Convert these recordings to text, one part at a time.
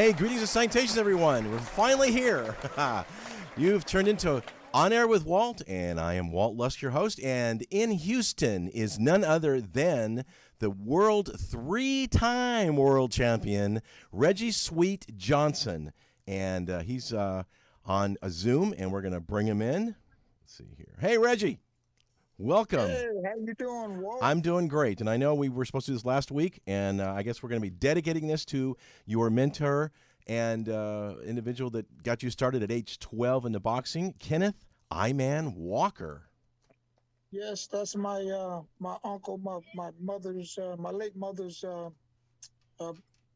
Hey, greetings and salutations, everyone. We're finally here. You've turned into On Air with Walt, and I am Walt Lusk, your host. And in Houston is none other than the three-time world champion, Reggie Sweet Johnson. And he's on a Zoom, and we're going to bring him in. Let's see here. Hey, Reggie. Welcome. Hey, how you doing, Walt? I'm doing great, and I know we were supposed to do this last week, and I guess we're going to be dedicating this to your mentor and individual that got you started at age 12 into boxing, Kenneth I-Man Walker. Yes, that's my my uncle, my mother's, my late mother's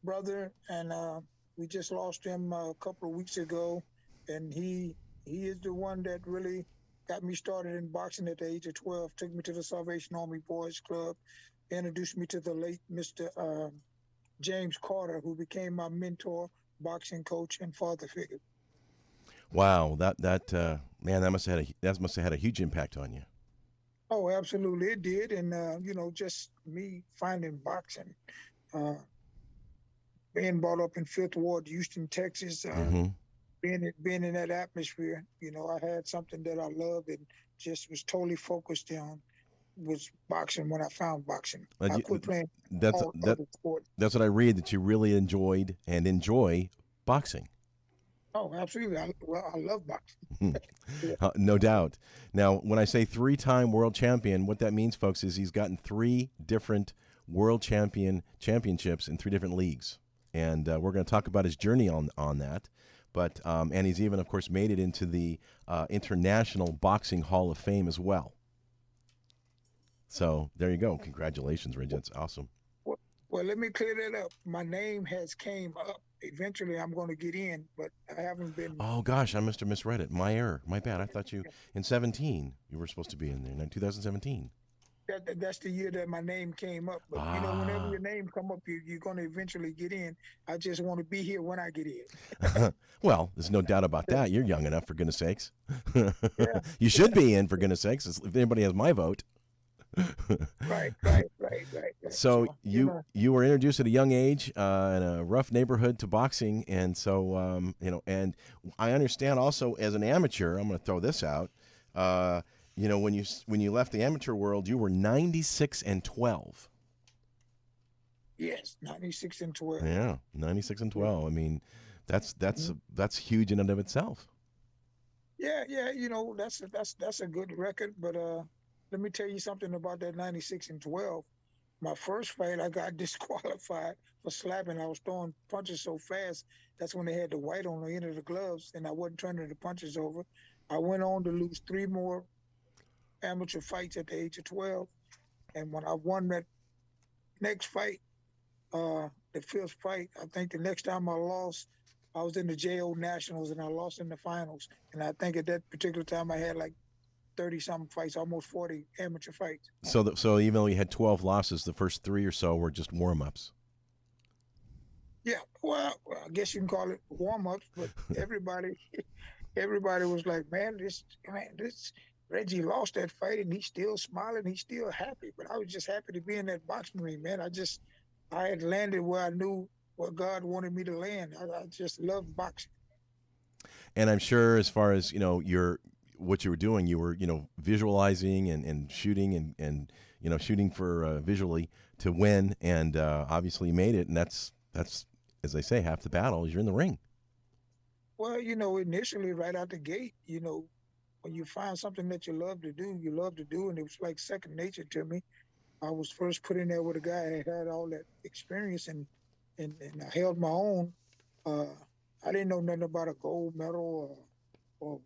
brother, and we just lost him a couple of weeks ago, and he is the one that really got me started in boxing at the age of 12, took me to the Salvation Army Boys Club, introduced me to the late Mr. James Carter, who became my mentor, boxing coach, and father figure. Wow, that man, that must have had a huge impact on you. Oh, absolutely, it did, and just me finding boxing, being brought up in Fifth Ward, Houston, Texas. Being in that atmosphere, I had something that I loved and just was totally focused on was boxing when I found boxing. I quit playing other sports. That's what I read, that you really enjoyed and enjoy boxing. Oh, absolutely. I love boxing. No doubt. Now, when I say three-time world champion, what that means, folks, is he's gotten three different world championships in three different leagues. And we're going to talk about his journey on that. But and he's even, of course, made it into the International Boxing Hall of Fame as well. So there you go. Congratulations, Reggie. That's awesome. Well, let me clear that up. My name has came up. Eventually, I'm going to get in, but I haven't been. Oh, gosh, I must have misread it. My error. My bad. I thought in 2017, you were supposed to be in there. In 2017. That's the year that my name came up. But, whenever your name come up, you're going to eventually get in. I just want to be here when I get in. Well, there's no doubt about that. You're young enough, for goodness sakes. Yeah. You should be in, for goodness sakes, if anybody has my vote. Right. So you were introduced at a young age in a rough neighborhood to boxing, and so and I understand also as an amateur. I'm going to throw this out. When you left the amateur world, you were 96-12. Yes, 96-12. Yeah, 96-12. I mean, that's huge in and of itself. Yeah. That's a good record. But let me tell you something about that 96-12. My first fight, I got disqualified for slapping. I was throwing punches so fast. That's when they had the white on the end of the gloves, and I wasn't turning the punches over. I went on to lose 3 more amateur fights at the age of 12, and when I won that next fight, the 5th fight, I think the next time I lost, I was in the JO Nationals and I lost in the finals. And I think at that particular time I had like 30-something fights, almost 40 amateur fights. So even though you had 12 losses, the first 3 or so were just warm-ups. Yeah, well, I guess you can call it warm-ups, but everybody was like, man, this Reggie lost that fight and he's still smiling, he's still happy. But I was just happy to be in that boxing ring, man. I had landed where I knew where God wanted me to land. I just loved boxing. And I'm sure as far as, what you were doing, you were, visualizing and shooting and shooting for visually to win. And obviously you made it. And that's, as they say, half the battle is you're in the ring. Well, initially right out the gate, when you find something that you love to do, and it was like second nature to me. I was first put in there with a guy that had all that experience, and I held my own. I didn't know nothing about a gold medal or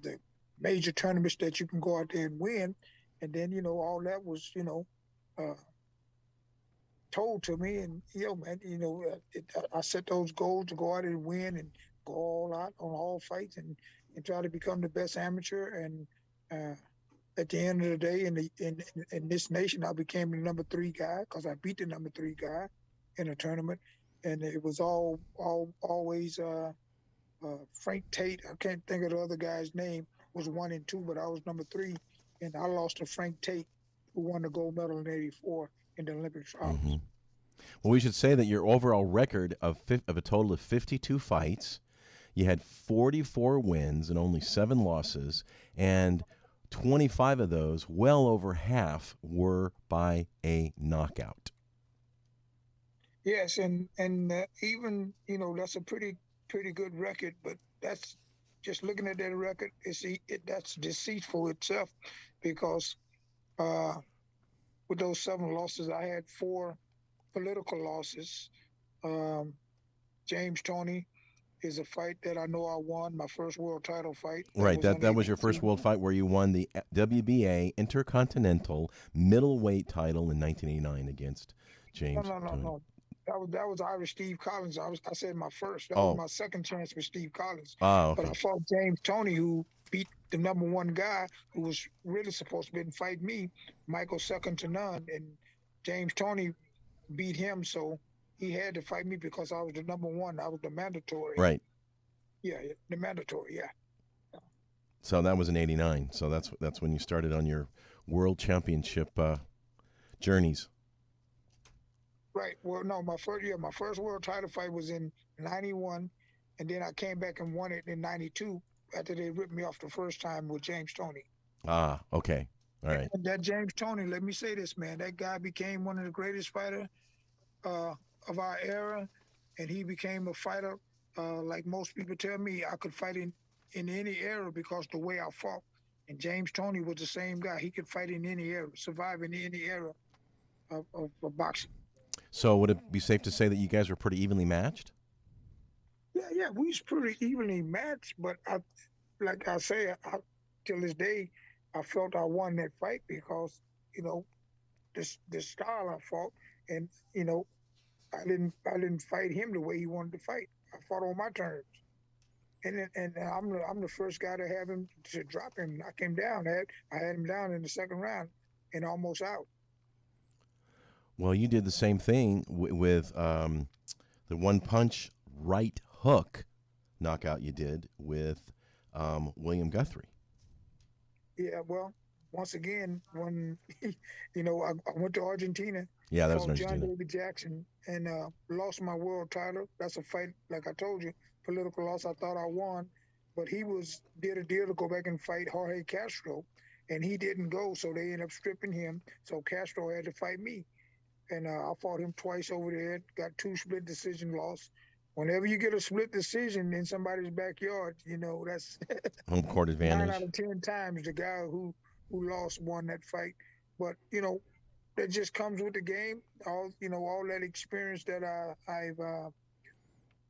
the major tournaments that you can go out there and win, and then all that was told to me, and I set those goals to go out and win and go all out on all fights and try to become the best amateur. And at the end of the day, in this nation, I became the number 3 guy because I beat the number 3 guy in a tournament, and it was always Frank Tate. I can't think of the other guy's name. Was 1 and 2, but I was number 3, and I lost to Frank Tate, who won the gold medal in '84 in the Olympic trials. Well, we should say that your overall record of a total of 52 fights, you had 44 wins and only 7 losses, and 25 of those, well over half, were by a knockout. Yes, and even that's a pretty good record, but that's just looking at that record, that's deceitful itself, because uh, with those 7 losses, I had 4 political losses. Um, James Toney is a fight that I know I won, my first world title fight. Right, Was that was your first world fight where you won the WBA Intercontinental Middleweight Title in 1989 against James Toney. No. That was Irish Steve Collins. I said my first. That was my second chance with Steve Collins. Okay. But I fought James Toney, who beat the #1 guy who was really supposed to be fight me, Michael second to none, and James Toney beat him, so he had to fight me because I was the #1. I was the mandatory. Right. Yeah, the mandatory. Yeah. So that was in '89. So that's when you started on your world championship journeys. Right. Well, no, my first world title fight was in '91, and then I came back and won it in '92 after they ripped me off the first time with James Toney. Ah, okay. All right. And that James Toney, let me say this, man, that guy became one of the greatest fighters of our era, and he became a fighter like most people tell me I could fight in any era because the way I fought. And James Toney was the same guy. He could fight in any era, survive in any era of boxing. So would it be safe to say that you guys were pretty evenly matched? Yeah, we was pretty evenly matched, but like I say, till this day, I felt I won that fight because, the style I fought, and, I didn't fight him the way he wanted to fight. I fought on my terms. And I'm the first guy to have him, to drop him, knock him down. I had him down in the second round and almost out. Well, you did the same thing with the one-punch right hook knockout you did with William Guthrie. Yeah, well, once again, when I went to Argentina. Yeah, that was in John Argentina. David Jackson and lost my world title. That's a fight, like I told you, political loss. I thought I won, but he did a deal to go back and fight Jorge Castro, and he didn't go, so they ended up stripping him. So Castro had to fight me. And I fought him twice over there, got 2 split decision loss. Whenever you get a split decision in somebody's backyard, that's home court advantage. 9 out of 10 times the guy who lost won that fight. But, that just comes with the game. All that experience that I've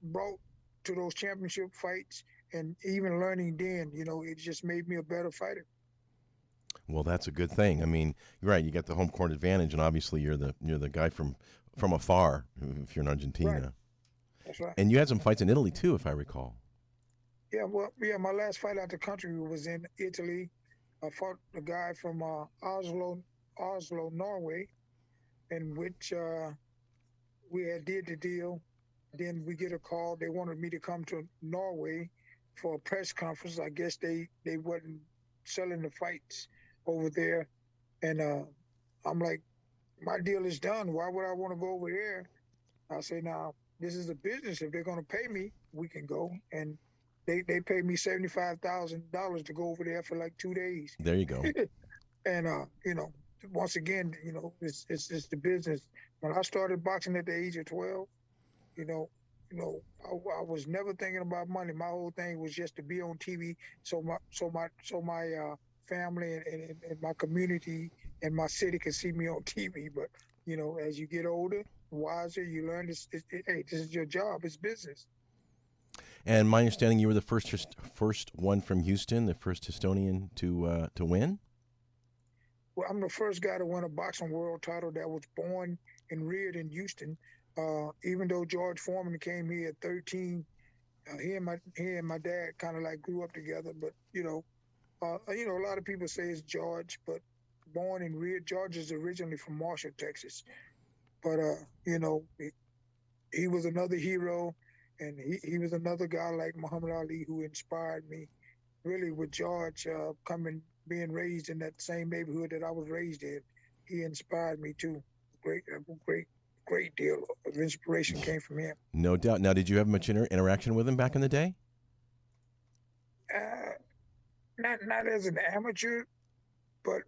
brought to those championship fights, and even learning then, it just made me a better fighter. Well, that's a good thing. I mean, you're right. You got the home court advantage, and obviously you're the guy from afar if you're in Argentina. Right. That's right. And you had some fights in Italy too, if I recall. Yeah, well, my last fight out the country was in Italy. I fought a guy from Oslo, Norway, in which we had did the deal. Then we get a call. They wanted me to come to Norway for a press conference. I guess they wasn't selling the fights over there, and I'm like, my deal is done. Why would I want to go over there? I say, now this is a business. If they're going to pay me, we can go. And they paid me $75,000 to go over there for like 2 days. There you go. And once again, it's the business. When I started boxing at the age of 12, I was never thinking about money. My whole thing was just to be on TV, so my family and my community and my city could see me on TV. But as you get older, wiser, you learn this is your job. It's business. And my understanding, you were the first one from Houston, the first Houstonian to win. Well, I'm the first guy to win a boxing world title that was born and reared in Houston. Even though George Foreman came here at 13, he and my dad kind of like grew up together. But a lot of people say it's George, but born and reared. George is originally from Marshall, Texas. But he was another hero, and he was another guy like Muhammad Ali who inspired me. Really, with George being raised in that same neighborhood that I was raised in, he inspired me too. Great great deal of inspiration came from him. No doubt. Now, did you have much interaction with him back in the day? Not as an amateur, but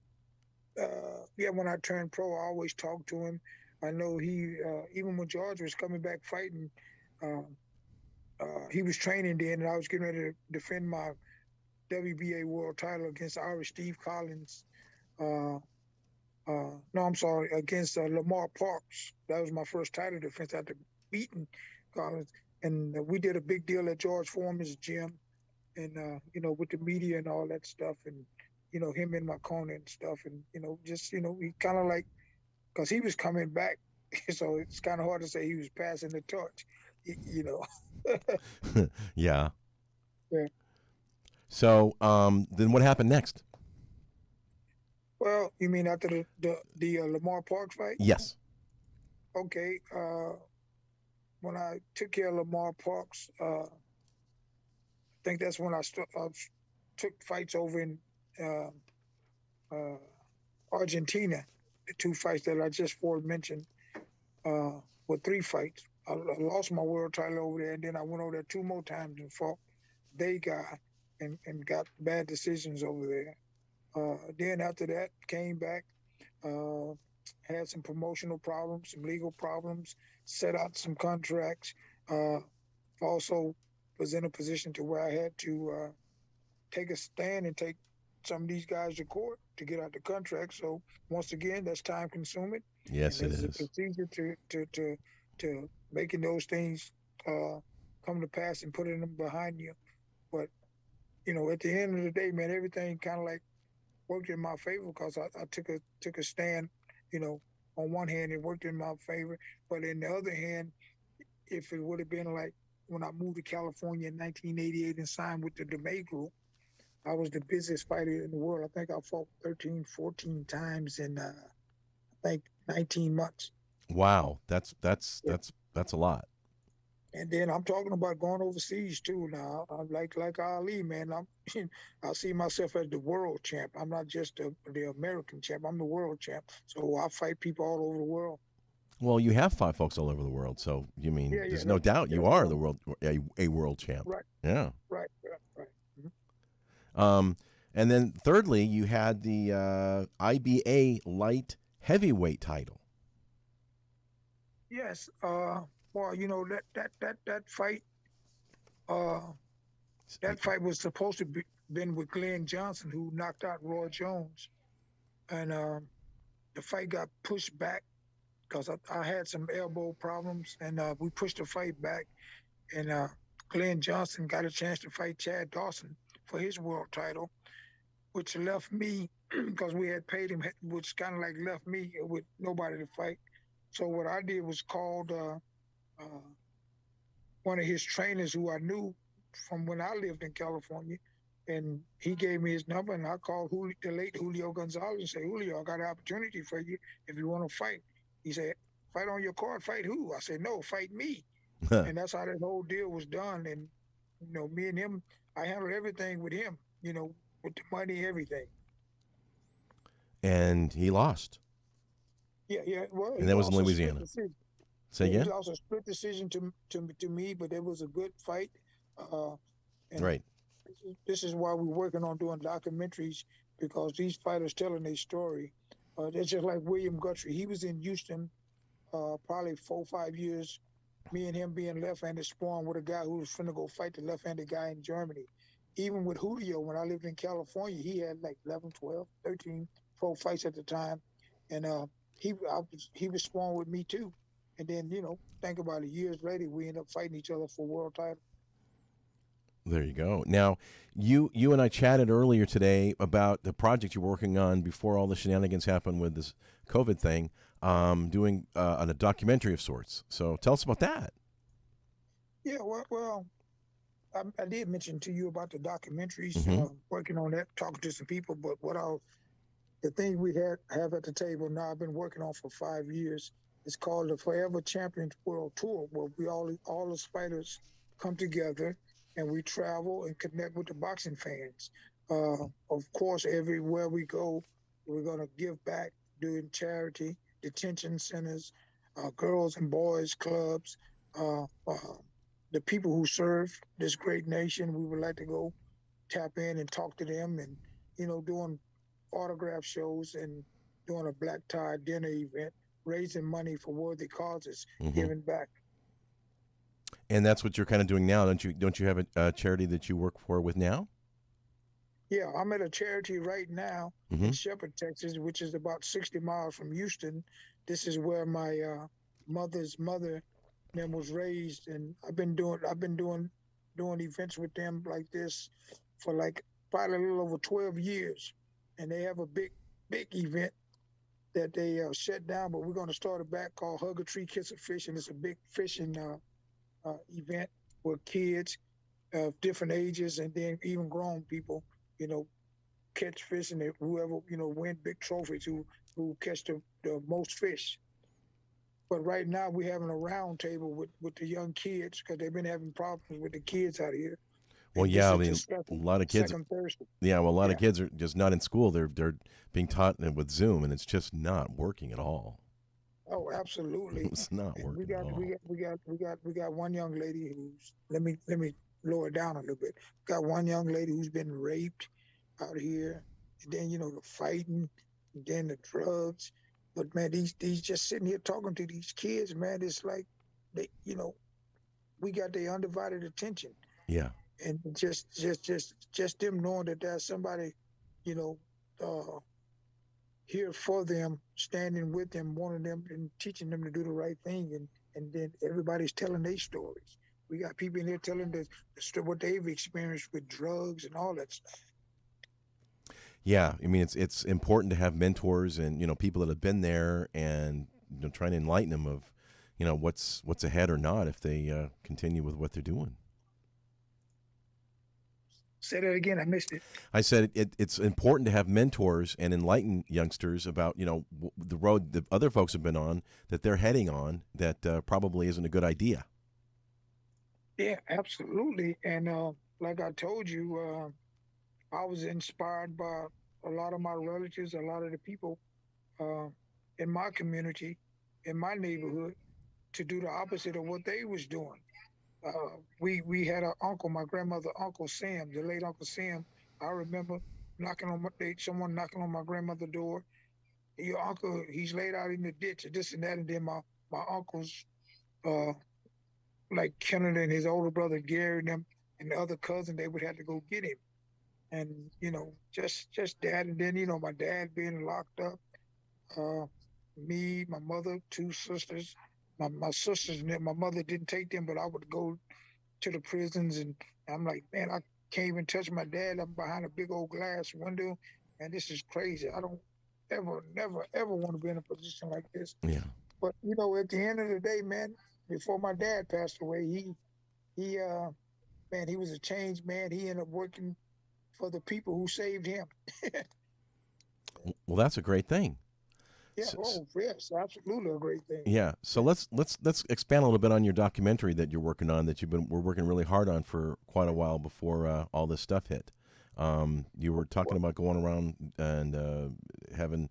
yeah, when I turned pro, I always talked to him. I know he, even when George was coming back fighting, he was training then, and I was getting ready to defend my WBA World Title against Irish Steve Collins. No, I'm sorry, against Lamar Parks. That was my first title defense after beating Collins. And we did a big deal at George Foreman's gym, and with the media and all that stuff, and him in my corner and stuff, and just he kind of like, because he was coming back, so it's kind of hard to say he was passing the torch, Yeah. Yeah. So then what happened next? Well, you mean after the Lamar Parks fight? Yes. Okay. When I took care of Lamar Parks, I think that's when I took fights over in Argentina. The 2 fights that I just mentioned were 3 fights. I lost my world title over there, and then I went over there 2 more times and fought they guy and got bad decisions over there. Then after that, came back, had some promotional problems, some legal problems, set out some contracts. Also was in a position to where I had to take a stand and take some of these guys to court to get out the contract. So once again, that's time consuming. Yes, it is. There's a procedure to making those things come to pass and putting them behind you. But at the end of the day, man, everything kind of like worked in my favor because I took a stand. On one hand, it worked in my favor, but in the other hand, if it would have been like when I moved to California in 1988 and signed with the DeMay Group, I was the busiest fighter in the world. I think I fought 13, 14 times in I think 19 months. Wow, that's a lot. And then I'm talking about going overseas too. Now, I'm like Ali, man. I see myself as the world champ. I'm not just the American champ. I'm the world champ. So I fight people all over the world. Well, you have fought folks all over the world, so you mean there's no doubt you are the world a world champ. Right. Yeah. Right. Mm-hmm. And then thirdly, you had the IBA Light Heavyweight title. Yes. Well, that fight. That fight was supposed to been with Glenn Johnson, who knocked out Roy Jones, and the fight got pushed back because I had some elbow problems, and we pushed the fight back, and Glenn Johnson got a chance to fight Chad Dawson for his world title, which left me, because we had paid him, which kind of like left me with nobody to fight. So what I did was called one of his trainers who I knew from when I lived in California, and he gave me his number, and I called the late Julio Gonzalez and said, Julio, I got an opportunity for you if you want to fight. He said, fight on your card, fight who? I said, no, fight me. And that's how that whole deal was done. And, me and him, I handled everything with him, with the money, everything. And he lost. Yeah. Well, and that was in Louisiana. Say again? He lost a split decision to me, but it was a good fight. And right. This is why we're working on doing documentaries, because these fighters telling their story. It's just like William Guthrie. He was in Houston probably 4 or 5 years, me and him being left-handed sparring with a guy who was finna go fight the left-handed guy in Germany. Even with Julio, when I lived in California, he had like 11, 12, 13 pro fights at the time. And he was sparring with me too. And then, think about it, years later, we ended up fighting each other for world title. There you go. Now, you and I chatted earlier today about the project you're working on before all the shenanigans happened with this COVID thing, doing on a documentary of sorts. So tell us about that. Yeah, well, I did mention to you about the documentaries, working on that, talking to some people. But the thing we have at the table now, I've been working on for 5 years. It's called the Forever Champions World Tour, where we all the fighters come together and we travel and connect with the boxing fans. Of course, everywhere we go, we're going to give back, doing charity, detention centers, girls and boys clubs, the people who serve this great nation. We would like to go tap in and talk to them, and doing autograph shows and doing a black tie dinner event, raising money for worthy causes, giving back. And that's what you're kind of doing now, don't you? Don't you have a charity that you work for with now? Yeah, I'm at a charity right now in Shepherd, Texas, which is about 60 miles from Houston. This is where my mother's mother then was raised, and I've been doing events with them like this for like probably a little over 12 years, and they have a big event that they shut down, but we're going to start it back called Hug a Tree, Kiss a Fish, and it's a big fishing event with kids of different ages and then even grown people, catch fish, and whoever win big trophies who catch the most fish. But right now we're having a round table with the young kids because they've been having problems with the kids out here. Well, And yeah, this I is mean, just a lot of kids. second Thursday. Yeah, well, a lot of Yeah. kids are just not in school. They're being taught with Zoom, and it's just not working at all. Oh, absolutely. It's not And working at all. we got one young lady who's let me lower it down a little bit. Got one young lady who's been raped out here, and then the fighting, and then the drugs. But man, these just sitting here talking to these kids, man, it's like they we got their undivided attention, Yeah. and just them knowing that there's somebody, you know, uh, here for them, standing with them, wanting them and teaching them to do the right thing, and then everybody's telling their stories. We got people in here telling what they've experienced with drugs and all that stuff. Yeah, I mean, it's important to have mentors and people that have been there and trying to enlighten them of what's ahead or not if they continue with what they're doing. Say that again. I missed it. I said it's important to have mentors and enlighten youngsters about the road that other folks have been on that they're heading on that probably isn't a good idea. Yeah, absolutely. And like I told you, I was inspired by a lot of my relatives, a lot of the people uh, in my community, in my neighborhood, to do the opposite of what they was doing. We had an uncle, my grandmother, Uncle Sam, the late Uncle Sam. I remember someone knocking on my grandmother's door. Your uncle, he's laid out in the ditch, and this and that. And then my uncles, uh, like Kenneth and his older brother Gary and them, and the other cousin, they would have to go get him. And just that. And then my dad being locked up. Uh, Me, my mother, two sisters. My sisters and my mother didn't take them, but I would go to the prisons, and I'm like, man, I can't even touch my dad. I'm behind a big old glass window, and this is crazy. I don't ever, never, ever want to be in a position like this. Yeah. But at the end of the day, man, before my dad passed away, he man, he was a changed man. He ended up working for the people who saved him. Well, that's a great thing. Yeah, yes, absolutely a great thing. Yeah. So let's expand a little bit on your documentary that you're working on that we're working really hard on for quite a while before all this stuff hit. You were talking about going around and having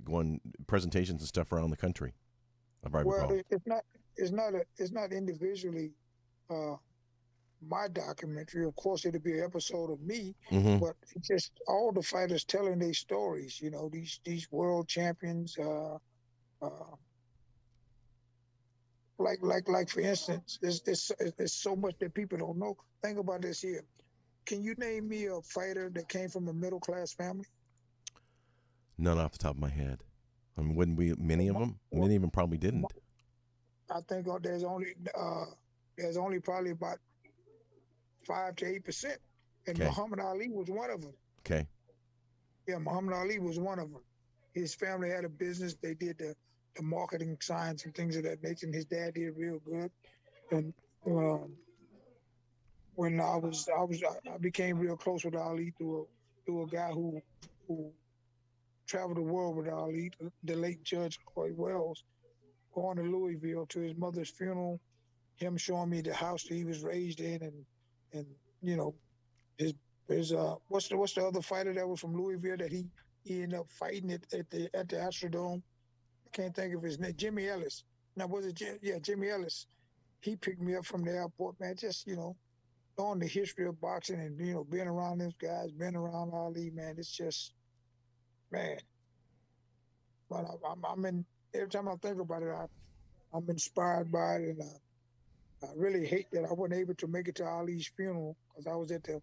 going presentations and stuff around the country. Well, it's not individually my documentary. Of course, it'll be an episode of me, but it's just all the fighters telling their stories. These world champions. Like for instance, there's so much that people don't know. Think about this here. Can you name me a fighter that came from a middle class family? None off the top of my head. I mean, wouldn't we? Many of them probably didn't. I think there's only probably about 5 to 8%, and Okay. Muhammad Ali was one of them. Okay. Yeah, Muhammad Ali was one of them. His family had a business. They did the marketing signs and things of that nature, and his dad did real good. And when I became real close with Ali through a guy who traveled the world with Ali, the late Judge Coy Wells, going to Louisville to his mother's funeral, him showing me the house that he was raised in, and his what's the other fighter that was from Louisville that he ended up fighting at the Astrodome? can't think of his name. Jimmy Ellis. Now, was it yeah, Jimmy Ellis? He picked me up from the airport, man. Just knowing the history of boxing and being around those guys, being around Ali, man. It's just, man. But I'm in. Every time I think about it, I'm inspired by it, and I really hate that I wasn't able to make it to Ali's funeral because I was at the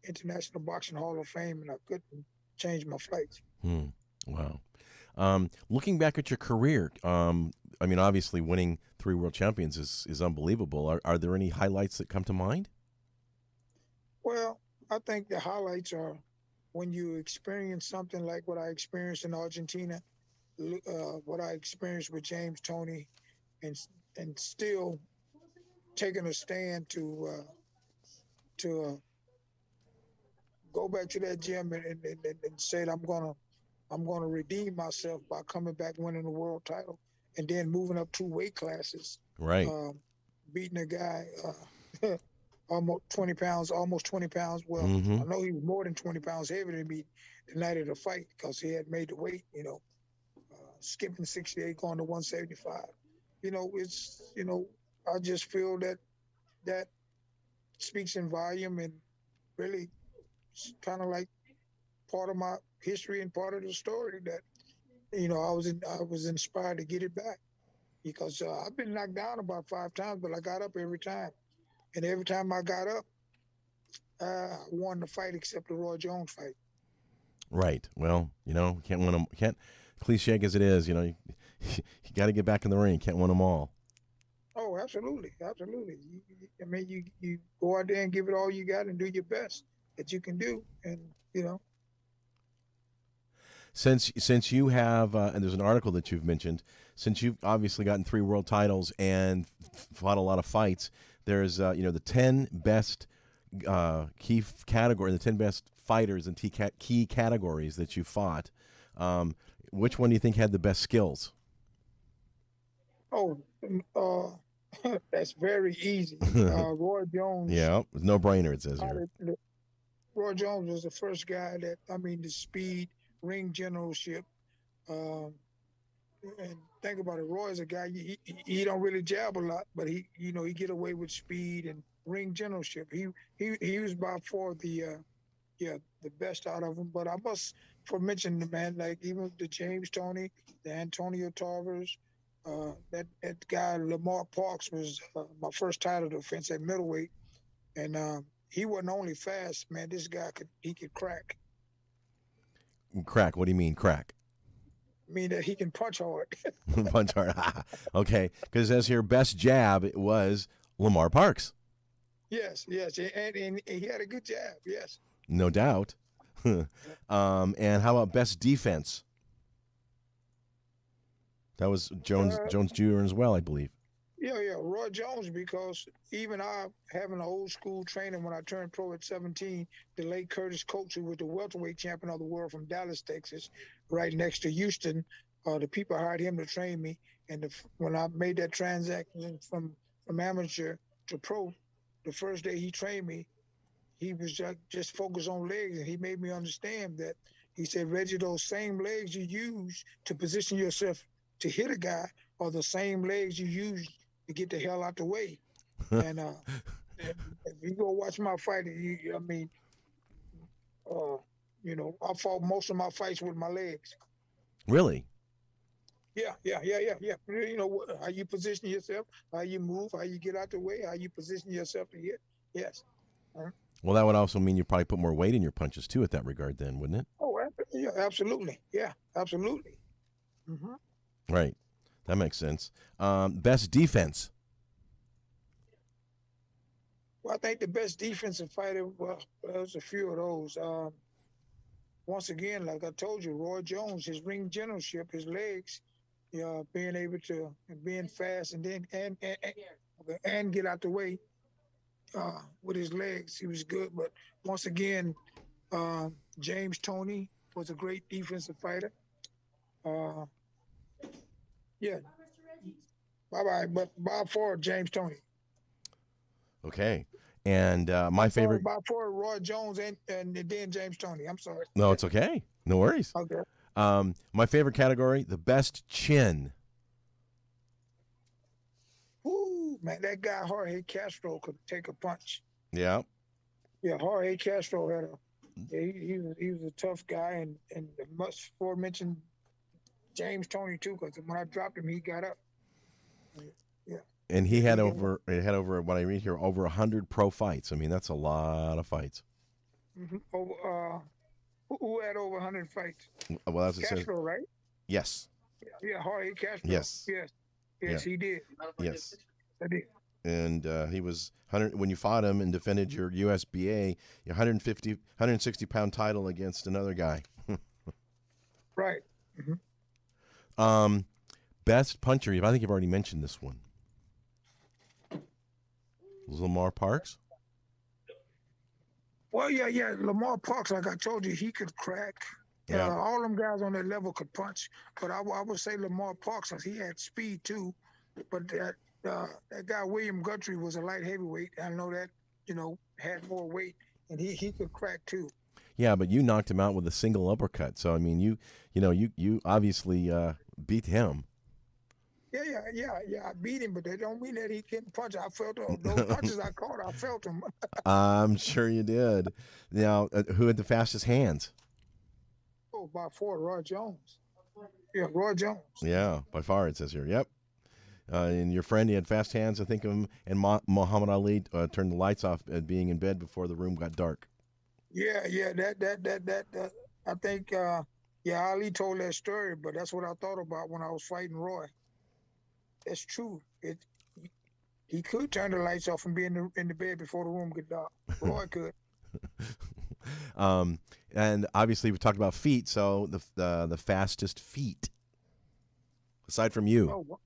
International Boxing Hall of Fame and I couldn't change my flights. Wow. Looking back at your career, I mean, obviously winning 3 world champions is unbelievable. Are there any highlights that come to mind? Well, I think the highlights are when you experience something like what I experienced in Argentina, what I experienced with James Toney, and still taking a stand to go back to that gym and said I'm gonna redeem myself by coming back winning the world title and then moving up 2 weight classes. Right. Beating a guy almost 20 pounds. Well, I know he was more than 20 pounds heavier than me the night of the fight because he had made the weight, skipping 68, going to 175. It's, I just feel that speaks in volume and really kind of like part of my history and part of the story that, I was inspired to get it back because I've been knocked down about 5 times, but I got up every time. And every time I got up, I won the fight except the Roy Jones fight. Right. Well, can't win them. Can't, cliche as it is, you got to get back in the ring. Can't win them all. Oh, absolutely. I mean, you go out there and give it all you got and do your best that you can do. And, Since you have, and there's an article that you've mentioned, since you've obviously gotten 3 world titles and fought a lot of fights, there's, the 10 best key category, the 10 best fighters in key categories that you fought. Which one do you think had the best skills? Oh, that's very easy. Roy Jones. Yeah, no brainer, it says here. Roy Jones was the first guy the speed, ring generalship. And think about it, Roy is a guy, he don't really jab a lot, but he get away with speed and ring generalship. He was by far the best out of them. But I must mention the man, like even the James Toney, the Antonio Tarvers, that guy Lamar Parks was my first title defense at middleweight, and he wasn't only fast, man. This guy could crack. Crack? What do you mean crack? I mean that he can punch hard. Punch hard. Okay, because it says here best jab it was Lamar Parks. Yes, and he had a good jab. Yes. No doubt. And how about best defense? That was Jones Jr. as well, I believe. Yeah, Roy Jones, because even I, having an old school training when I turned pro at 17, the late Curtis Coates, who was the welterweight champion of the world from Dallas, Texas, right next to Houston, the people hired him to train me. And when I made that transaction from amateur to pro, the first day he trained me, he was just focused on legs, and he made me understand that. He said, Reggie, those same legs you use to position yourself to hit a guy are the same legs you use to get the hell out the way. And if you go watch my fight, I fought most of my fights with my legs. Really? Yeah. How you position yourself, how you move, how you get out the way, how you position yourself to hit. Yes. Well, that would also mean you probably put more weight in your punches too, at that regard, then, wouldn't it? Oh, yeah, absolutely. Yeah, absolutely. Mm-hmm. Right. That makes sense. Best defense? Well, I think the best defensive fighter, there's a few of those. Once again, like I told you, Roy Jones, his ring generalship, his legs, being able to, being fast and then and get out the way with his legs, he was good. But once again, James Toney was a great defensive fighter. Yeah. Bye-bye. But by far, James Toney. Okay. And my favorite. By far, Roy Jones and then James Toney. I'm sorry. No, it's okay. No worries. Okay. My favorite category, the best chin. Woo, man, that guy Jorge Castro could take a punch. Yeah. Yeah, Jorge Castro had a he was a tough guy, and the much aforementioned James Toney too, because when I dropped him, he got up. Yeah. And he Yeah, had over what I read here, over 100 pro fights. I mean, that's a lot of fights. Over, who had over 100 fights? Well, that's what it says. Castro, right? Yes. Yeah, Jorge Castro. Yes. Yes, Yeah. he did. Yes. I did. And he was 100 when you fought him and defended your USBA 160-pound title against another guy. Right. Mm-hmm. Best puncher. I think you've already mentioned this one. Lamar Parks. Well, yeah. Lamar Parks, like I told you, he could crack. Yeah. All them guys on that level could punch, but I would say Lamar Parks, because he had speed too. But that guy William Guthrie was a light heavyweight. I know that, had more weight, and he could crack too. Yeah, but you knocked him out with a single uppercut. So I mean, you obviously beat him. Yeah. I beat him, but that don't mean that he couldn't punch. I felt those punches I caught. I felt them. I'm sure you did. Now, who had the fastest hands? Oh, by far, Roy Jones. Yeah, Roy Jones. Yeah, by far it says here. Yep. And your friend, he had fast hands. I think of him. And Muhammad Ali turned the lights off at being in bed before the room got dark. Yeah. That I think. Ali told that story, but that's what I thought about when I was fighting Roy. That's true. He could turn the lights off and be in the bed before the room get dark. Roy could. And obviously we talked about feet. So the fastest feet, aside from you. Oh,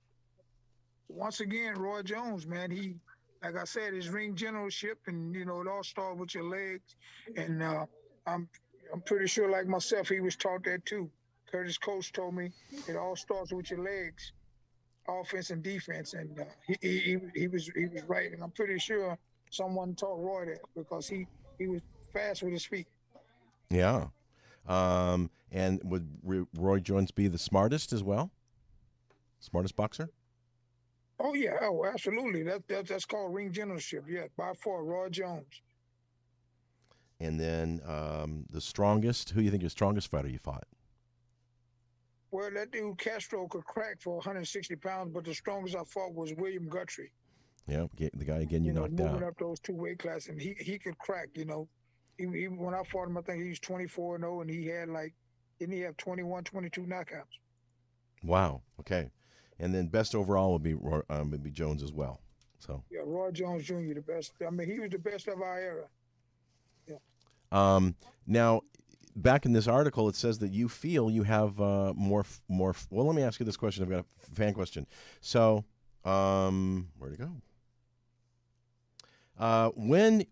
once again, Roy Jones, man. He, like I said, his ring generalship, and it all started with your legs. And I'm pretty sure, like myself, he was taught that too. Curtis Coates told me it all starts with your legs, offense and defense, and he was right. And I'm pretty sure someone taught Roy that, because he was fast with his feet. Yeah. And would Roy Jones be the smartest as well? Smartest boxer? Oh yeah, absolutely. That's called ring generalship. Yeah, by far, Roy Jones. And then the strongest. Who do you think is the strongest fighter you fought? Well, that dude Castro could crack for 160 pounds, but the strongest I fought was William Guthrie. Yeah, the guy again you knocked moving out. up those two weight classes, and he could crack. He when I fought him, I think he was 24-0, and he had didn't he have 21, 22 knockouts? Wow. Okay. And then best overall would be Jones as well. So yeah, Roy Jones Jr. the best. I mean, he was the best of our era. Yeah. Now, back in this article, it says that you feel you have more. Well, let me ask you this question. I've got a fan question. So, where'd it go?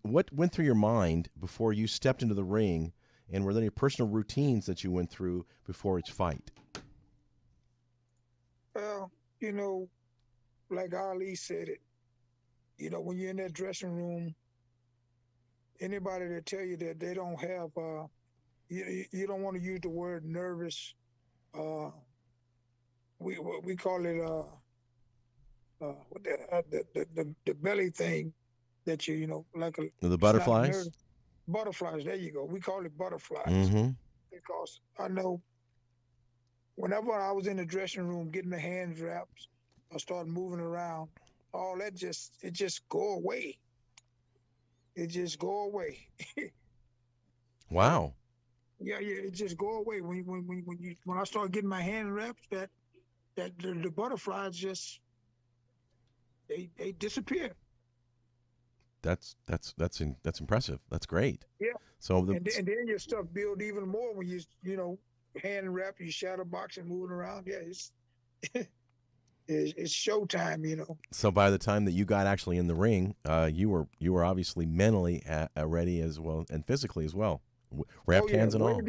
What went through your mind before you stepped into the ring, and were there any personal routines that you went through before each fight? Well, like Ali said it, when you're in that dressing room, anybody that tell you that they don't have, you don't want to use the word nervous. We call it the belly thing that like The butterflies. Butterflies. There you go. We call it butterflies because I know. Whenever I was in the dressing room getting the hands wraps, I started moving around. All that it just go away. It just go away. Wow. Yeah, it just go away when I start getting my hand wraps. That the butterflies just they disappear. That's impressive. That's great. Yeah. So and then your stuff build even more when you hand wrap, you shadow boxing, moving around. Yeah, it's showtime. So by the time that you got actually in the ring, you were obviously mentally ready as well, and physically as well, wrapped hands and all.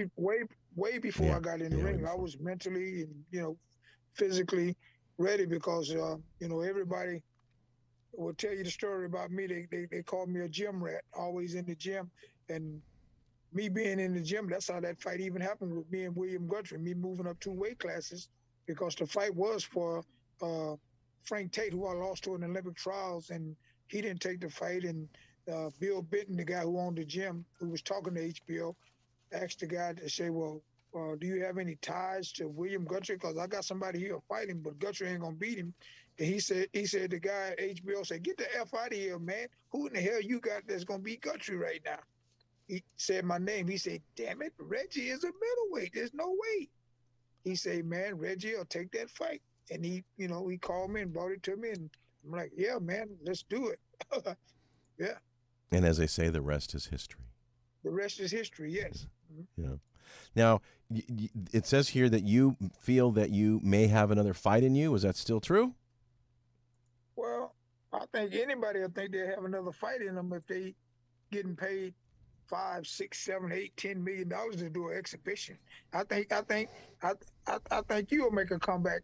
Way before I got in the ring, I was mentally and physically ready, because everybody will tell you the story about me. They called me a gym rat, always in the gym, and me being in the gym, that's how that fight even happened with me and William Guthrie, me moving up 2 weight classes, because the fight was for uh, Frank Tate, who I lost to in the Olympic trials, and he didn't take the fight. And Bill Benton, the guy who owned the gym, who was talking to HBO, asked the guy to say, well, do you have any ties to William Guthrie? Because I got somebody here fighting, but Guthrie ain't gonna beat him. And he said the guy at HBO said, get the F out of here, man. Who in the hell you got that's gonna beat Guthrie right now? He said my name. He said, damn it, Reggie is a middleweight. There's no way. He said, man, Reggie will take that fight. And he called me and brought it to me. And I'm like, yeah, man, let's do it. Yeah. And as they say, the rest is history. The rest is history, yes. Yeah. Now, it says here that you feel that you may have another fight in you. Is that still true? Well, I think anybody will think they have another fight in them if they getting paid $5, $6, $7, $8, $10 million to do an exhibition. I think you'll make a comeback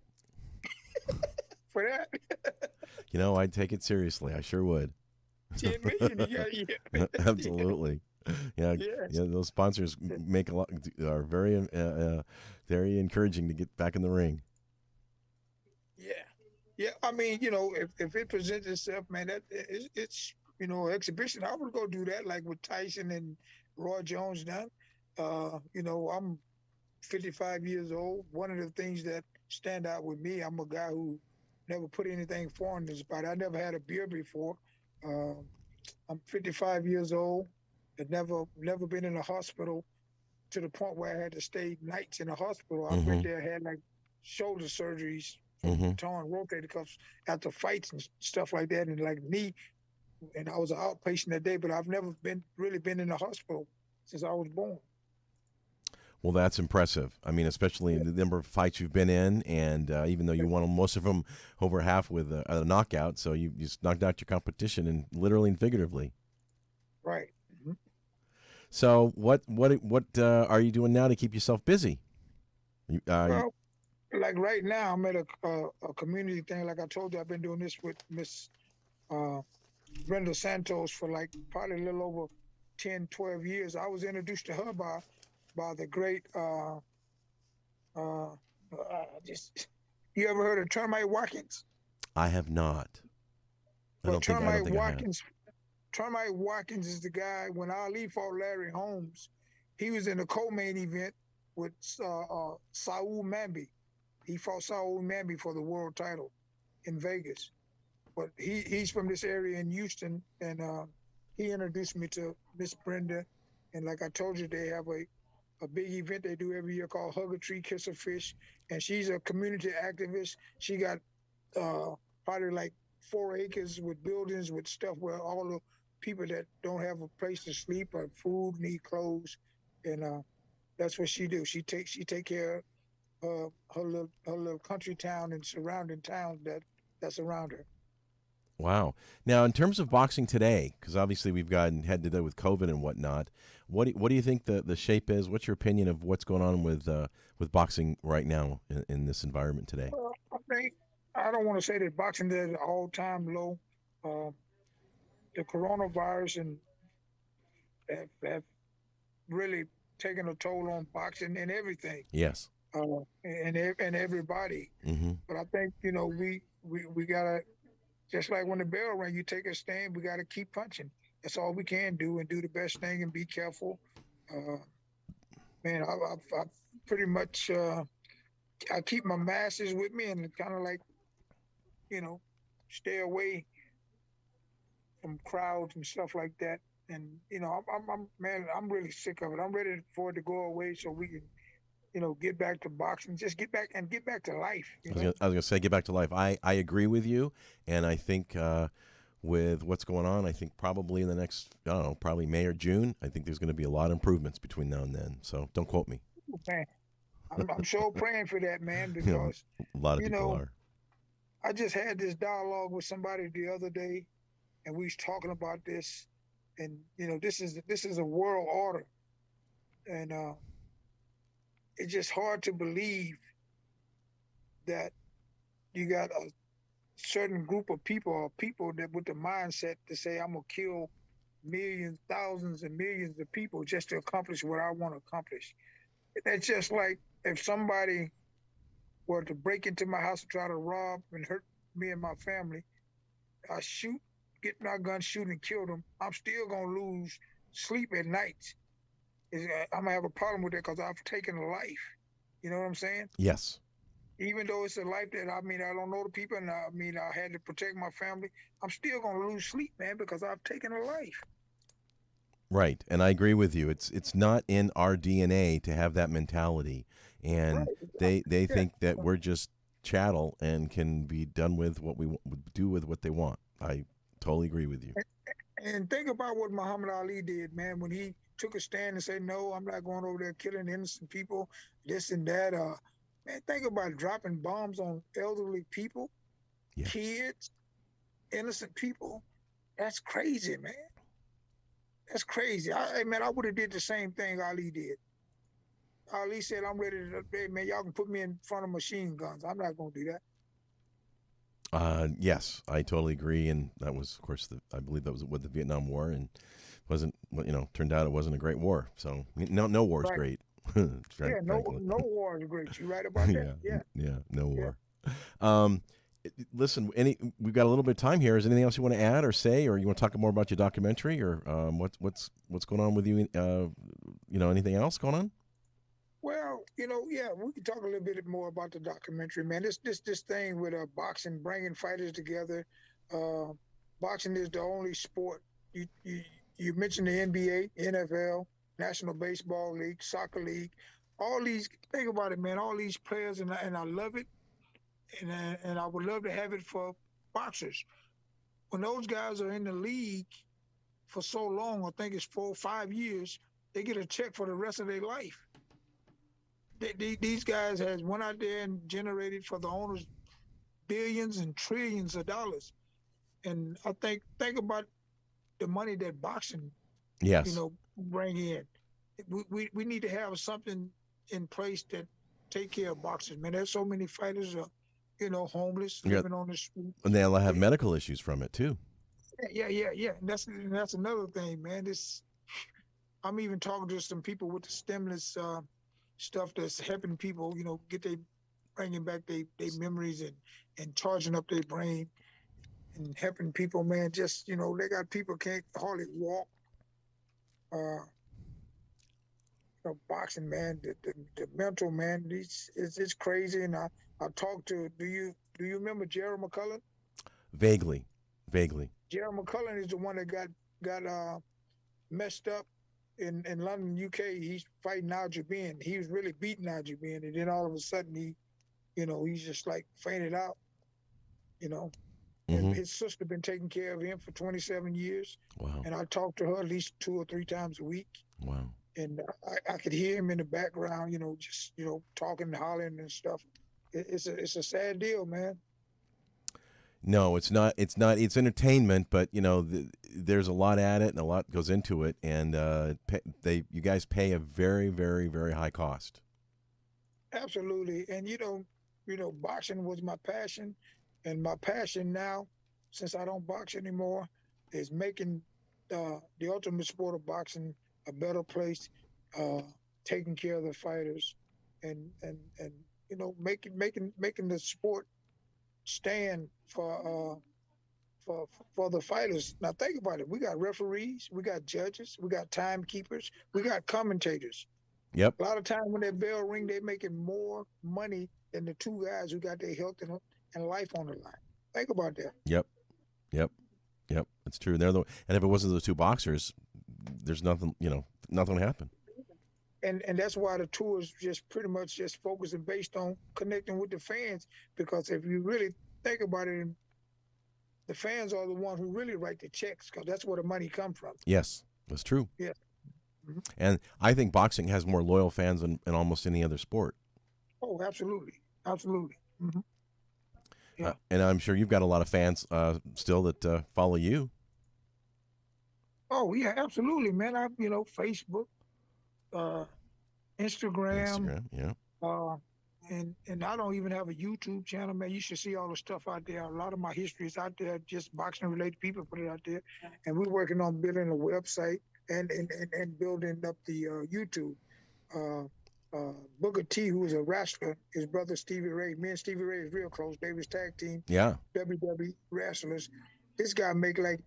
for that. I'd take it seriously. I sure would. 10 million, yeah. Absolutely. Yeah, Yes. yeah. Those sponsors are very, very encouraging to get back in the ring. Yeah. I mean, if it presents itself, man, it's exhibition. I would go do that, like with Tyson and Roy Jones done. I'm 55 years old. One of the things that stand out with me, I'm a guy who never put anything foreign in his body. I never had a beer before. I'm 55 years old. I've never been in a hospital to the point where I had to stay nights in a hospital. I went there, had like shoulder surgeries from torn rotator cuffs after fights and stuff like that, and like knee. And I was an outpatient that day, but I've never really been in the hospital since I was born. Well, that's impressive. I mean, especially the number of fights you've been in, and even though you won most of them over half with a knockout, so you just knocked out your competition, and literally and figuratively. Right. So, what are you doing now to keep yourself busy? Well, like right now, I'm at a community thing. Like I told you, I've been doing this with Miss Brenda Santos for like probably a little over 10, 12 years. I was introduced to her by the great you ever heard of Termite Watkins? I have not. I don't think I have. Termite Watkins is the guy, when Ali fought Larry Holmes, he was in the co-main event with Saul Mamby. He fought Saul Mamby for the world title in Vegas. But he's from this area in Houston, and he introduced me to Miss Brenda. And like I told you, they have a big event they do every year called Hug a Tree, Kiss a Fish. And she's a community activist. She got probably like 4 acres with buildings with stuff where all the people that don't have a place to sleep or food, need clothes. And that's what she do. She take care of her little country town and surrounding towns that's around her. Wow. Now, in terms of boxing today, because obviously we've had to do with COVID and whatnot, what do you think the shape is? What's your opinion of what's going on with boxing right now in this environment today? Well, I don't want to say that boxing is at an all-time low. The coronavirus and have really taken a toll on boxing and everything. Yes. And everybody. Mm-hmm. But I think we gotta, just like when the bell rang, you take a stand. We gotta keep punching. That's all we can do, and do the best thing and be careful. Man, I pretty much I keep my masses with me and kind of like stay away from crowds and stuff like that. And I'm really sick of it. I'm ready for it to go away so we can get back to boxing, just get back to life. I was gonna say, get back to life. I agree with you, and I think with what's going on, I think probably in the next, probably May or June, I think there's going to be a lot of improvements between now and then. So don't quote me. Man, I'm sure praying for that, man, because a lot of people are. I just had this dialogue with somebody the other day, and we was talking about this, and this is a world order, and it's just hard to believe that you got a certain group of people, or people that with the mindset to say, I'm gonna kill millions, thousands and millions of people just to accomplish what I want to accomplish. That's just like if somebody were to break into my house and try to rob and hurt me and my family, I shoot, get my gun, shoot and kill them. I'm still gonna lose sleep at night. I'm gonna have a problem with that because I've taken a life. You know what I'm saying? Yes. Even though it's a life that I don't know the people, and I had to protect my family. I'm still gonna lose sleep, man, because I've taken a life. Right, and I agree with you. It's not in our DNA to have that mentality, and Right. they think that we're just chattel and can be done with what we do with what they want. I totally agree with you. And think about what Muhammad Ali did, man, when he took a stand and said, "No, I'm not going over there killing innocent people, this and that." Man, think about dropping bombs on elderly people, Yeah. kids, innocent people. That's crazy, man. That's crazy. I would have did the same thing Ali did. Ali said, "I'm ready to, hey, man, y'all can put me in front of machine guns. I'm not going to do that." Yes, I totally agree, and that was, of course, I believe that was with the Vietnam War, and wasn't turned out it wasn't a great war. So no war is Right. great. Yeah, Frankly. no war is great. You right about that? Yeah, no Yeah. war. Listen, we've got a little bit of time here. Is there anything else you want to add or say, or you want to talk more about your documentary, or what's going on with you? Anything else going on? Well, yeah, we can talk a little bit more about the documentary, man. This thing with boxing, bringing fighters together. Uh, Boxing is the only sport. You mentioned the NBA, NFL, National Baseball League, Soccer League, all these. Think about it, man. All these players, and I love it, and I would love to have it for boxers. When those guys are in the league for so long, I think it's 4 or 5 years, they get a check for the rest of their life. These guys has went out there and generated for the owners billions and trillions of dollars. And I think about the money that boxing, Yes. bring in. We need to have something in place that take care of boxers, man. There's so many fighters homeless, Yeah, living on the street. and they'll have medical issues from it too. Yeah. And that's another thing, man. I'm even talking to some people with the stimulus stuff that's helping people, get bringing back their memories and charging up their brain and helping people, man. Just, they got people can't hardly walk. Boxing, man, the mental, man, it's crazy. And I talked to, do you remember Jerry McCullough? Vaguely. Jerry McCullough is the one that got messed up in London, UK. He's fighting Algebin. He was really beating Algebin, and then all of a sudden he's just like fainted out. And his sister been taking care of him for 27 years. Wow. And I talk to her at least 2 or 3 times a week. Wow. And I could hear him in the background, just talking, hollering and stuff. It's a sad deal, man. No, it's not. It's not. It's entertainment, but there's a lot at it, and a lot goes into it, and you guys pay a very, very, very high cost. Absolutely, and boxing was my passion, and my passion now, since I don't box anymore, is making the ultimate sport of boxing a better place, taking care of the fighters, and making the sport stand for the fighters. Now think about it. We got referees, we got judges, we got timekeepers, we got commentators. Yep. A lot of times when that bell ring, they're making more money than the 2 guys who got their health and life on the line. Think about that. Yep. It's true. And if it wasn't those 2 boxers, there's nothing. Nothing would happen. And that's why the tour is just pretty much just focusing based on connecting with the fans. Because if you really think about it, the fans are the ones who really write the checks, because that's where the money comes from. Yes, that's true. Yeah. Mm-hmm. And I think boxing has more loyal fans than almost any other sport. Oh, absolutely. Mm-hmm. Yeah. And I'm sure you've got a lot of fans still that follow you. Oh yeah, absolutely, man. Facebook, Instagram. Yeah. and I don't even have a YouTube channel, man. You should see all the stuff out there. A lot of my history is out there, just boxing related people put it out there. And we're working on building a website and building up the YouTube. Uh, Booker T, who is a wrestler, his brother Stevie Ray. Me and Stevie Ray is real close. They was tag team Yeah. WWE wrestlers. This guy make like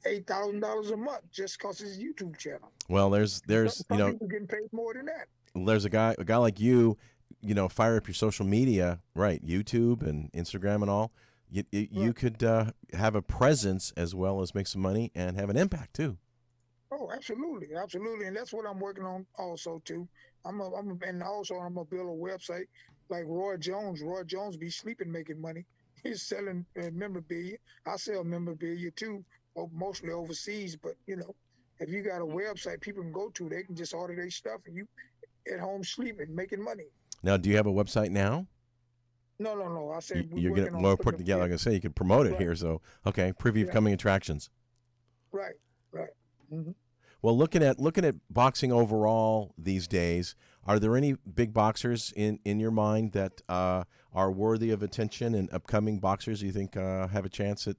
$8,000 a month just cause his YouTube channel. Well, there's Some people getting paid more than that. there's a guy like you, fire up your social media, right? YouTube and Instagram and all. You could have a presence as well as make some money and have an impact too. Oh, absolutely, absolutely, and that's what I'm working on also too. And also I'm gonna build a website like Roy Jones. Roy Jones be sleeping making money. He's selling memorabilia. I sell memorabilia too, mostly overseas. But if you got a website people can go to, they can just order their stuff, and you at home sleeping making money. Now, do you have a website now? No. I said You're getting more put together. Like I say, you could promote it here. So, okay, preview of coming attractions. Right. Mm-hmm. Well, looking at boxing overall these days, are there any big boxers in your mind that are worthy of attention, and upcoming boxers you think have a chance at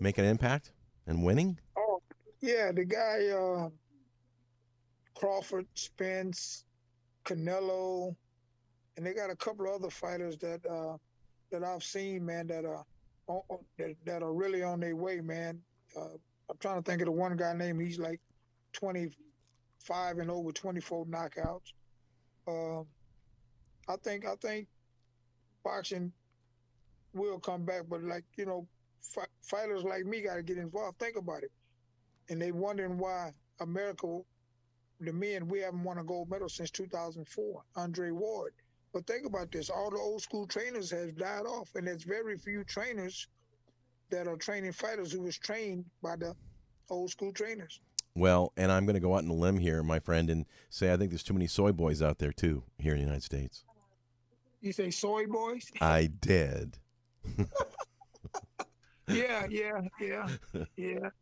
making an impact and winning? Oh, yeah, the guy Crawford, Spence, Canelo, and they got a couple of other fighters that I've seen, man, that are really on their way, man. I'm trying to think of the one guy name. He's like 25 and over, 24 knockouts. I think boxing will come back, but fighters like me got to get involved. Think about it, and they wondering why America, the men, we haven't won a gold medal since 2004. Andre Ward. But think about this: all the old school trainers has died off, and there's very few trainers that are training fighters who was trained by the old school trainers. Well, and I'm going to go out on a limb here, my friend, and say I think there's too many soy boys out there too here in the United States. You say soy boys? I did. Yeah.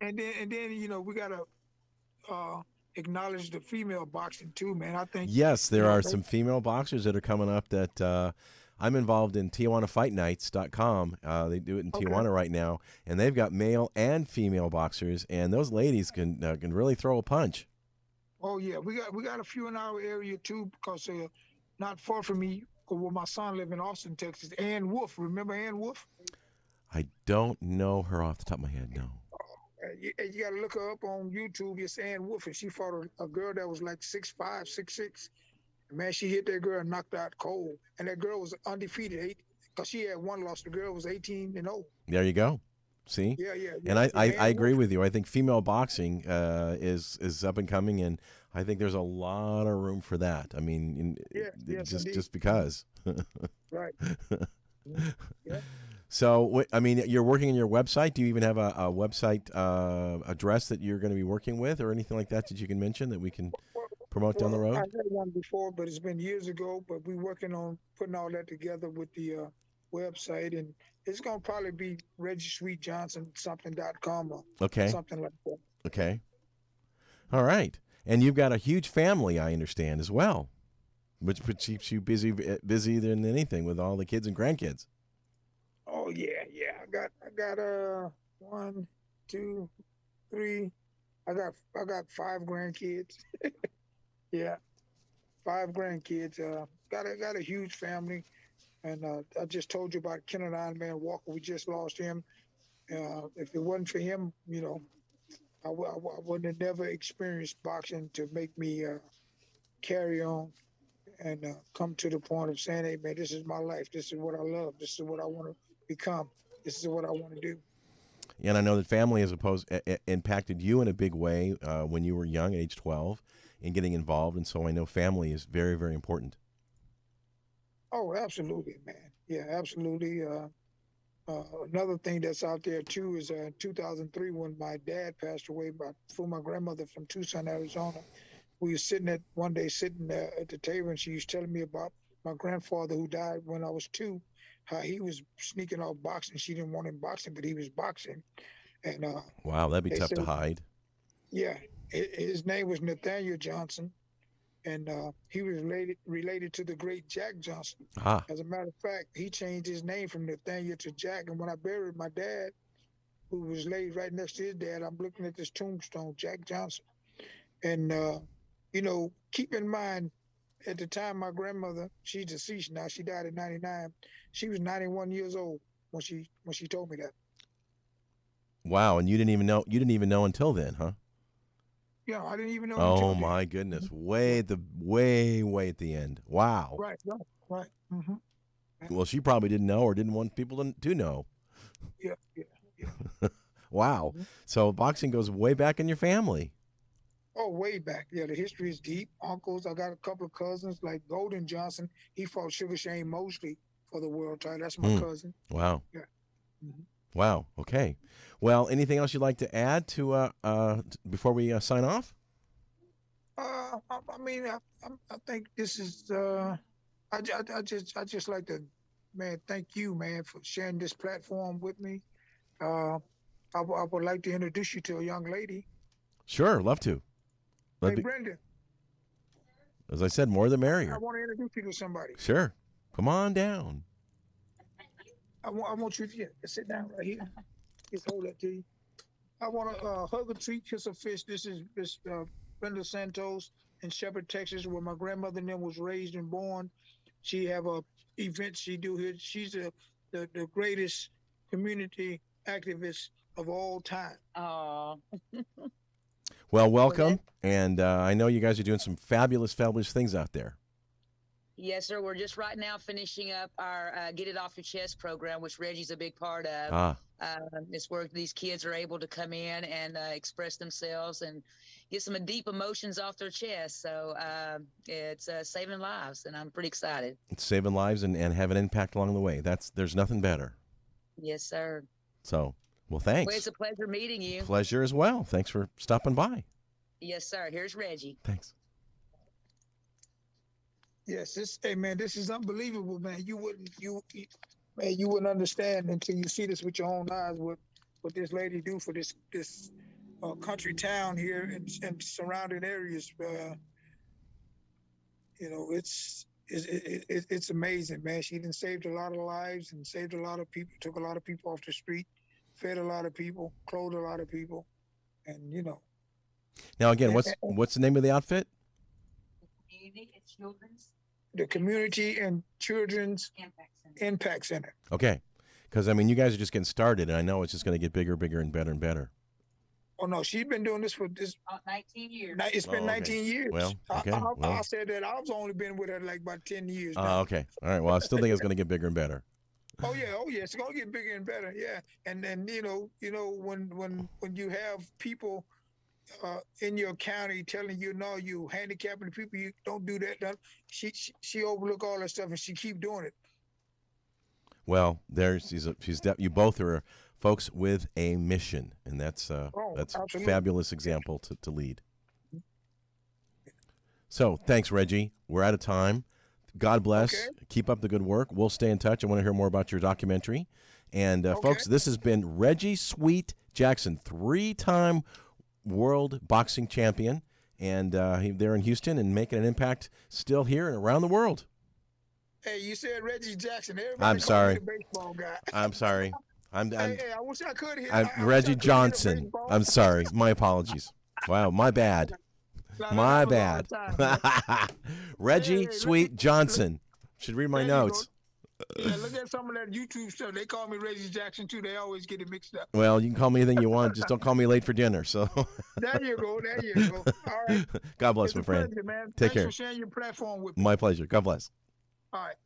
And then we gotta acknowledge the female boxing too, man. I think yes, there are some female boxers that are coming up that I'm involved in TijuanaFightNights.com. They do it in Tijuana right now, and they've got male and female boxers, and those ladies can really throw a punch. Oh yeah, we got a few in our area too, because not far from me, where my son lives in Austin, Texas. Ann Wolf, remember Ann Wolf? I don't know her off the top of my head, no. You got to look her up on YouTube. It's Ann Wolf, and she fought a girl that was like 6'5", 6'6". Man, she hit that girl and knocked out cold. And that girl was undefeated, because she had one loss. The girl was 18-0. There you go. See? Yeah. And I agree with you. I think female boxing is up and coming, and I think there's a lot of room for that. I mean, just because. Right. Yeah. So, I mean, you're working on your website. Do you even have a website address that you're going to be working with, or anything like that you can mention that we can promote down the road? I had one before, but it's been years ago. But we're working on putting all that together with the website, and it's going to probably be ReggieSweetJohnson.com or something like that. Okay. All right. And you've got a huge family, I understand, as well, which keeps you busy than anything with all the kids and grandkids. Oh yeah. I got 1, 2, 3. I got 5 grandkids. Yeah, 5 grandkids. Got a huge family, and I just told you about Kenneth Man Walker. We just lost him. If it wasn't for him, I wouldn't have never experienced boxing to make me carry on and come to the point of saying, hey man, this is my life. This is what I love. This is what I want to become. This is what I want to do. And I know that family has impacted you in a big way when you were young, age 12, in getting involved. And so I know family is very, very important. Oh, absolutely, man. Yeah, absolutely. Another thing that's out there too is in 2003, when my dad passed away from my grandmother from Tucson, Arizona. We were sitting at the table, and she was telling me about my grandfather who died when I was 2. How he was sneaking off boxing. She didn't want him boxing, but he was boxing. And wow, that'd be tough to hide. Yeah, his name was Nathaniel Johnson, and he was related to the great Jack Johnson. Ah, As a matter of fact, he changed his name from Nathaniel to Jack. And when I buried my dad, who was laid right next to his dad, I'm looking at this tombstone, Jack Johnson. And keep in mind, at the time, my grandmother, she's deceased now. She died at 99. She was 91 years old when she told me that. wow! And you didn't even know. You didn't even know until then, huh? Yeah, I didn't even know. Oh my goodness! Way at the way at the end. Wow. Right. Mm-hmm. Well, she probably didn't know or didn't want people to know. Yeah. Wow. Mm-hmm. So boxing goes way back in your family. Oh, way back. Yeah, the history is deep. Uncles, I got a couple of cousins like Golden Johnson. He fought Sugar Shane Mosley for the world title. That's my cousin. Wow. Yeah. Mm-hmm. Wow. Okay. Well, anything else you'd like to add to before we sign off? I think this is. I just like to, man, thank you, man, for sharing this platform with me. I would like to introduce you to a young lady. Sure, love to. Hey, Brenda. As I said, more the merrier. I want to introduce you to somebody. Sure. Come on down. I want you to sit down right here. Just hold that to you. I want to hug a treat, kiss a fish. This is Brenda Santos in Shepherd, Texas, where my grandmother and them was raised and born. She have a event she do here. She's the greatest community activist of all time. Oh. Well, welcome. And I know you guys are doing some fabulous things out there. Yes, sir. We're just right now finishing up our Get It Off Your Chest program, which Reggie's a big part of. It's where these kids are able to come in and express themselves and get some deep emotions off their chest. So it's saving lives, and I'm pretty excited. It's saving lives and have an impact along the way. There's nothing better. Yes, sir. So, well, thanks. Well, it's a pleasure meeting you. Pleasure as well. Thanks for stopping by. Yes, sir. Here's Reggie. Thanks. Yes, this is unbelievable, man. You wouldn't understand until you see this with your own eyes what this lady do for this country town here and surrounding areas. It's amazing, man. She done saved a lot of lives and saved a lot of people, took a lot of people off the street, fed a lot of people, clothed a lot of people, and Now again, what's the name of the outfit? The Community and Children's Impact Center. Okay, because you guys are just getting started, and I know it's just going to get bigger, and better and better. Oh no, she's been doing this for 19 years. It's been 19 years. Well, okay. I said that I've only been with her like about 10 years. Okay, all right. Well, I still think it's going to get bigger and better. Oh yeah, it's gonna get bigger and better. Yeah, and then when you have people in your county telling you no, you handicapping people, you don't do that. She overlook all that stuff and she keep doing it. Well, you both are folks with a mission, and that's a fabulous example to lead. So thanks, Reggie. We're out of time. God bless. Okay. Keep up the good work. We'll stay in touch. I want to hear more about your documentary. And folks, this has been Reggie Sweet Jackson, 3-time world boxing champion, and they're in Houston and making an impact still here and around the world. Hey, you said Reggie Jackson. I'm sorry. The baseball guy. I'm sorry. I wish I could hear. I'm Reggie Johnson. I'm sorry. My apologies. Wow, my bad. My bad. Reggie Sweet Johnson. Should read my notes. Yeah, look at some of that YouTube stuff. They call me Reggie Jackson too. They always get it mixed up. Well, you can call me anything you want. Just don't call me late for dinner. So. There you go. All right. God bless, my friend. Pleasure, man. Take care. Thanks for sharing your platform with me. My pleasure. God bless. All right.